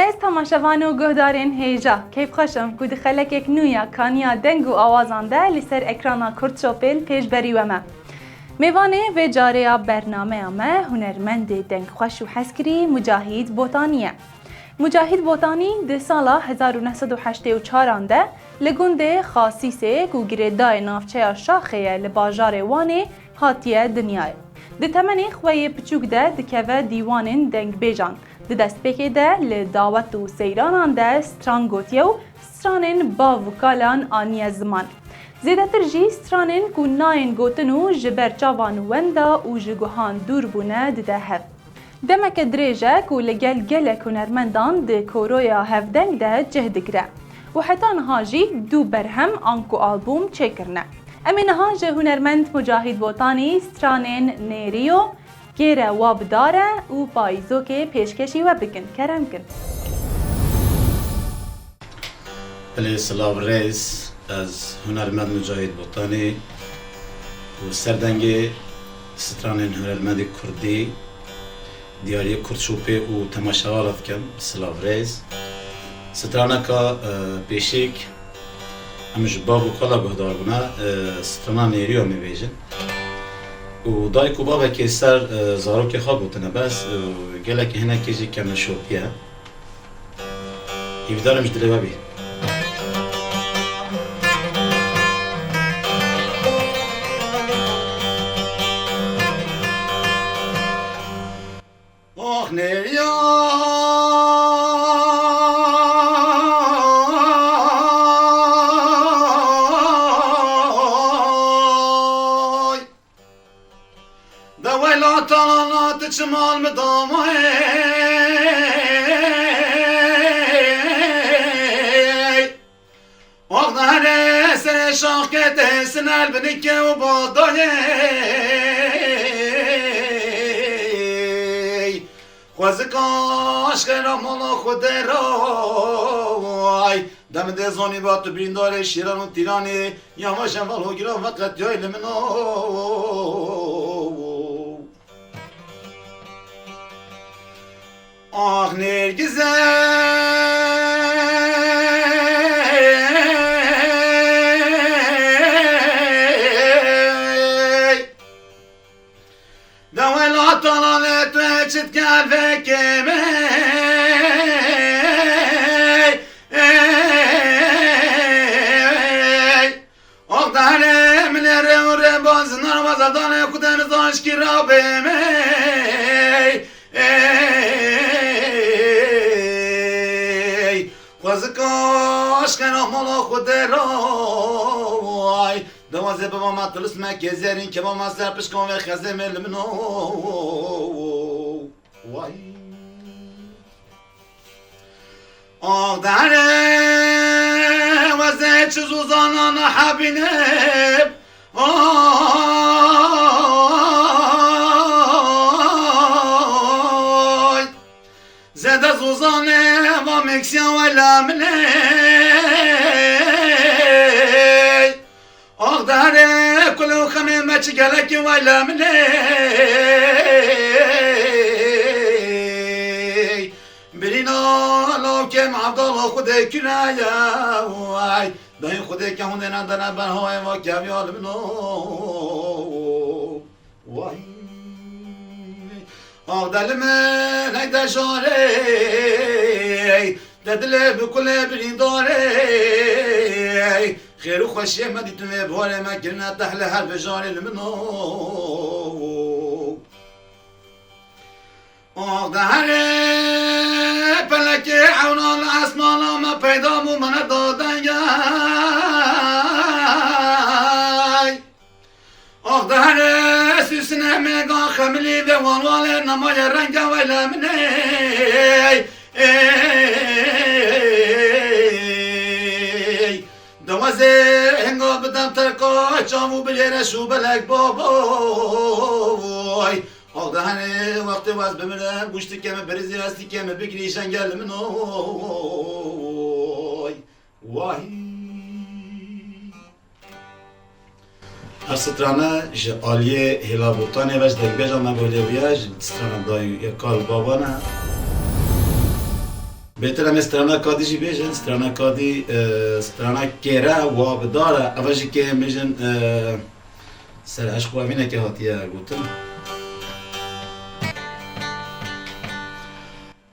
ریز تماشاوان و گهدارین هیجا کیف خوشم که دخلک یک نویا کانیا دنگ و آوازانده لسر اکرانا کرد شوپل پیش بری ومه میوانه و جاریا برنامه امه هنرمند دنگ خوش و حسکری مجاهد بوتانیه. مجاهد بوتانی ده سال 1984 ده لگنده خاصیسه که گردای نافچه شاخه لباجار وانه هاتیه دنیای. ده تمنی خواه پچوک ده دکوه دیوانین دنگ بیجان. ده دست بکه ده لداوت و سیرانان ده سترانگوتیه و سترانین با وکالان آنی زمان. زیده ترجی سترانین که ناین گوتنو جبر چاوان وندا و جگوهان دور بونه ده هف. دمک دریجه که لگل گلک هنرمندان ده کورویا هفدنگ ده جهد گره و حتی نهاجی دو برهم آنکو آلبوم چکرنه. امی نهاج هنرمند مجاهد بوتانی سترانین نیریو گیره واب داره و پایزو که پیشکشی و بکن کرم کن. بله سلام ریز از هنرمند مجاهد بوتانی و سردنگ سترانین هنرمند کردی دیاری کرد شوپه و تماشاوالات کم سلام ریز سترانه که پیشک همش باب و کلا بهدار بونه سترانه نیریو می بیجن و دای کو بابا که سر زارو که خواب بودنه بس گله که هنه کجی کم شوپیه ایویدارمش دلیوه بی آه نیریو شمال مدامه وقت هر سر شاقت سنال بنکه و بادای خوزکاش که رامالا خود رای دم دزانی با تو بریندار شیران و تیرانی یاماشم والو گیرا وقت جای لمنو آه نرگزه دوالات طلالت و چت قلبه کمه آه دهنه من رو رو بازنار وزدانه کدن زاش کی را بمه خوزکاش که نامالا خود رای دوازه به ما مطلس مکزرین که با ما سرپش کن و خزه ملمنو وای آه داره وزه چزوزانان حبینه زده زوزانه و مکسیا و لامنه آخ داره کلو خمه مچ گلک و لامنه برینا لو کم عبدالله خود کنایا وای دایم خود که هنده نداره برهای و کبیال منو وای آه دل من هیده شاره دل بکل برینداره خیر و خوشی مدی تو باره مکرنه تحل هر بجاره لمنو آه دهره پلک عونان اسمانا ما پیدا مو من دادن آه دهره سوسنه مگا خملی و والوال نمای رنگ و لمنه دوازه هنگا بدم ترکا چامو بلیره شو بلک بابای آه دهنه وقت واز بمرم گوشتی کمه بریزی هستی کمه بگیری شنگل منو وای هر سترانه جه آلیه هلا بوتانه وش دک بیجا من بوده بیاج سترانه دای یک کال بابانه بهتر هم استرانا کادی جی بیشن استرانا کادی استرانا کیره و بداره اوشی که میشن سر عشق و امینه که هاتیه گوتن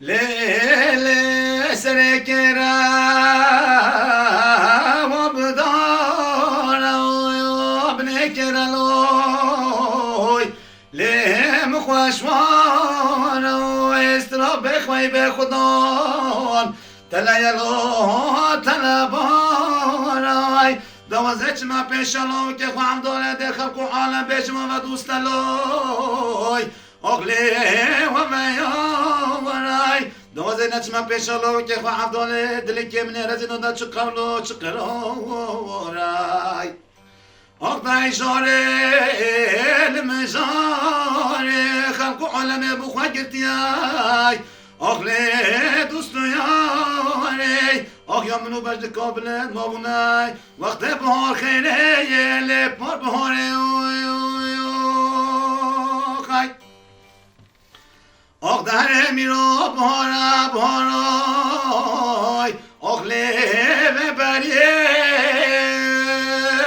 لیل سر کیره و بداره و بنه کیره لوی لیم خوشوان و استرا بخوای به خدان تلیلو تلبارای دوازه چما پیشالو که خواهم داره در خلق و عالم بشما و دوست لوی اغلی و میارای دوازه نچما پیشالو که خواهم داره دلی که منه رزینو دا چه قولو چه قرارای اقطعی شاره المجاره خلق و عالم بخواه گرتیای اغلی دوست یاری آخ یا منو بجد کابلت مابونای وقت بهار خیره لب بار بهاره خای آخ دهره میرو بهاره بهارای آخ لیوه بریه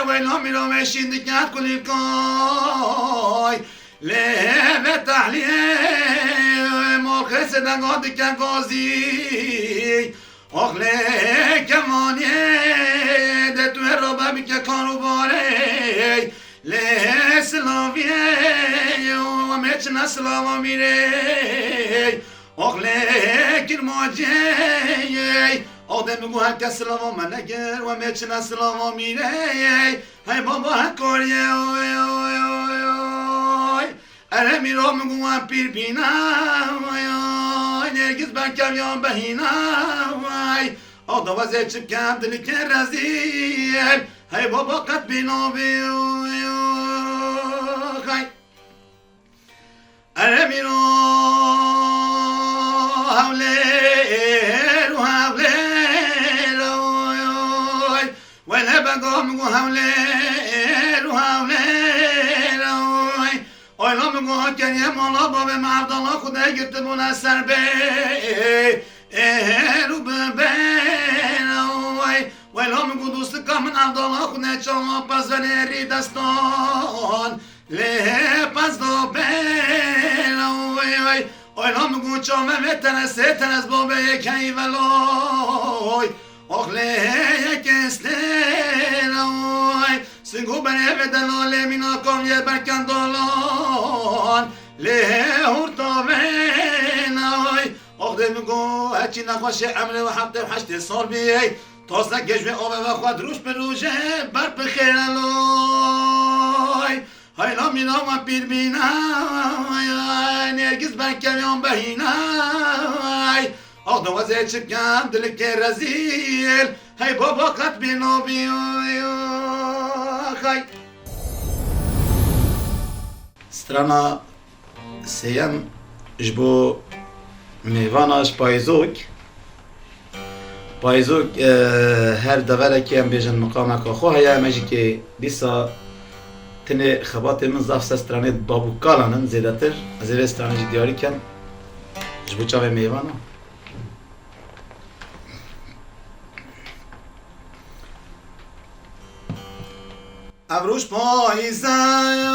ویلا میرو مشین دکت کلی کای لیوه تحلیه مرخص دنگا دکت گازی آخله کمانیه ده توی رابه بیکه کارو باره له سلاویه و میچنه سلاوا میره آخله کرماجیه آدم بگو هکه سلاوا منگر و میچنه سلاوا میره های بابا هکاریه اره میرا میگو هم پیر بینم نرگز ben kamyon bahina vay o da vazgeçip kendini kerrazil hey baba kat binobi hay aramino havler havler oy wala bagom havler havler oy oyla mı gokken yem ola baba mavdala kuda gitti buna serbe رو ببین وای لام گودوست کامن عبدالله خونه چاما پس ونری دستان له پس دو بین وای لام گود چاما وتنس تنس بابه یکی ولای آخ له یکستین سنگو بنه به دلال مینا کام یه برکن دالان له هورتا بین آخده میگو هرچی نخواشه عمله و حبته و حشت سال بیای تاسته گجمه آبه و خود روش به روشه بر بخیر الای هایلا مینا و پیر بینای نرگز بر کمیان بهینای آخده وزه چکم دل که رزیل های بابا قد بینا بیای سترانا سیم جبو میوانش پایزوک هر دوره که هم بیجن مقام که خواه یا مجی که دیسا تنه خبات من زاف سسترانه بابو کالانن زیده تر زیر استرانه جی دیاری کن جبو چاوه میوانا ابروش پایزای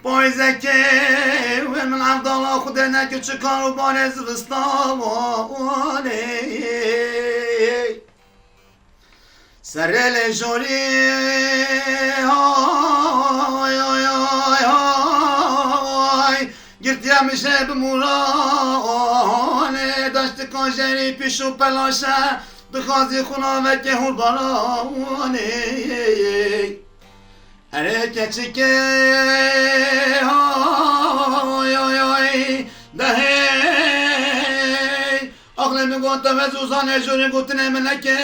پایزکه و من عبدالله خدا نکه چه کارو بانه زبستانه سرل جوری گرتی همیشه به مورانه داشت کانجری پیش و پلاشه بخوازی خونه که هور بارانه اره کچی که دهی اقلی میگوندم از اوزان جوری گوتنه منه که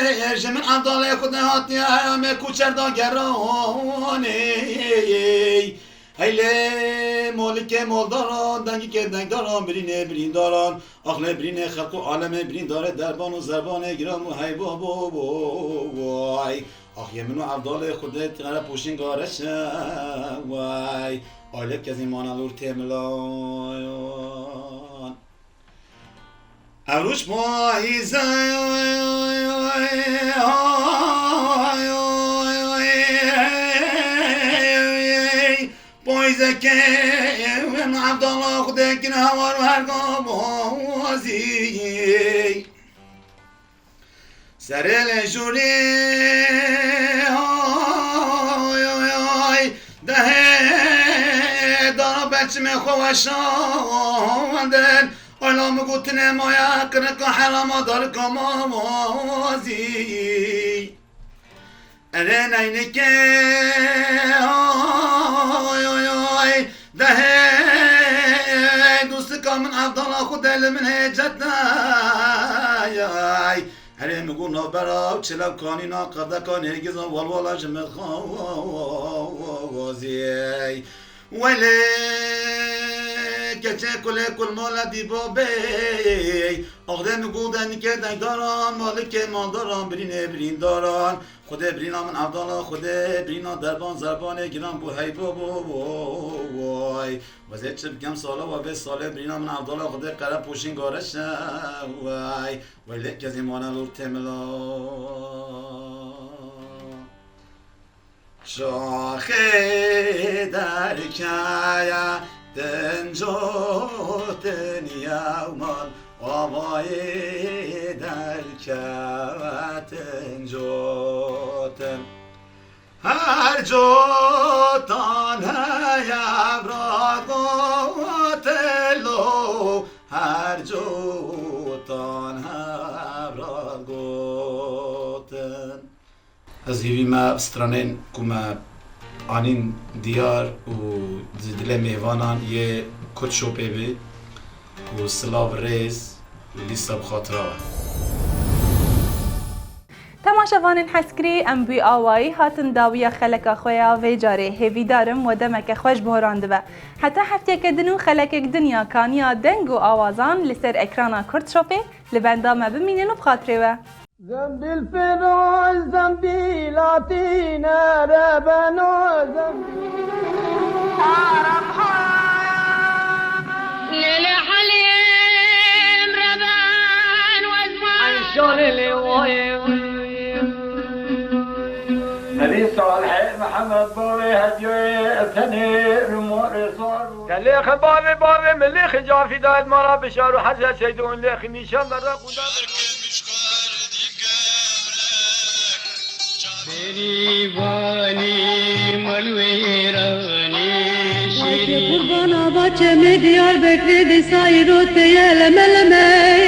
من عبدالله خود نهاتی همه کوچر دا گرانه هیله مالک مالداران دنگی که دنگ داران برین داران آخله برین خلق و عالم برین داره دربان و زربان گرام و هی وای آخ یمنو عبدال خودت غره پوشین گارش وای آله کزی مانالور تملان عروش پاییزه پاییزه که عبدالله خودت کن هوار و هرگاه بازی سرل جوری ده دارا بچم خوشاندن آلا مگوتنه مایا کنکا حراما دار کامازی اره نینکه ده دوست کامن عبدالله خود دل من هجتنا هره میگو نبرا چلو کانی نا قبضه کانی هرگزان والوالا جمع خوازی ولی کچه کل مالا دی بابی آخده میگو دنی که دنگ داران مالک مالداران برین داران خوده برین آمن عبدالله خوده برین دربان زربان گران بو هی وای وزید چه بگم ساله و به ساله برین آمن عبدالله خوده قره پوشین گارش وای ولی کزی مانالور تملا شاخه در کیا دنجوتن یومان آوای در کتن جوتن هر جوتان هیبراد گوتلو هر جوتان هیبراد گوتن از هیوی ما سترانین کما آنین دیار و زدل میوانان یه کت شوپه بی و سلاو ریز و لیسا بخاطره تماشاوان حسکری ام بی آوایی هاتن داویا خلک خویا و جاره هیوی دارم و دمک خوش بهرانده و حتی هفته که دنو خلک دنیا کانیا دنگ و آوازان لسر اکرانا کرد شوپه لبندام بمینن و بخاطره و زنبیل فراز زنبیلاتی نربنو عرب للحليم ربان وزمان عيشون اللي نبي صالح محمد بوري هديوي ثاني رمور صار كلي خبار بار ملي خجافي دايد مرا بشار وحزة سيدون لي خنيشان برا قودا بریوانی ملویرانی شیری قربان آبا چه دیار بکری دی سایی رو تیل ملمه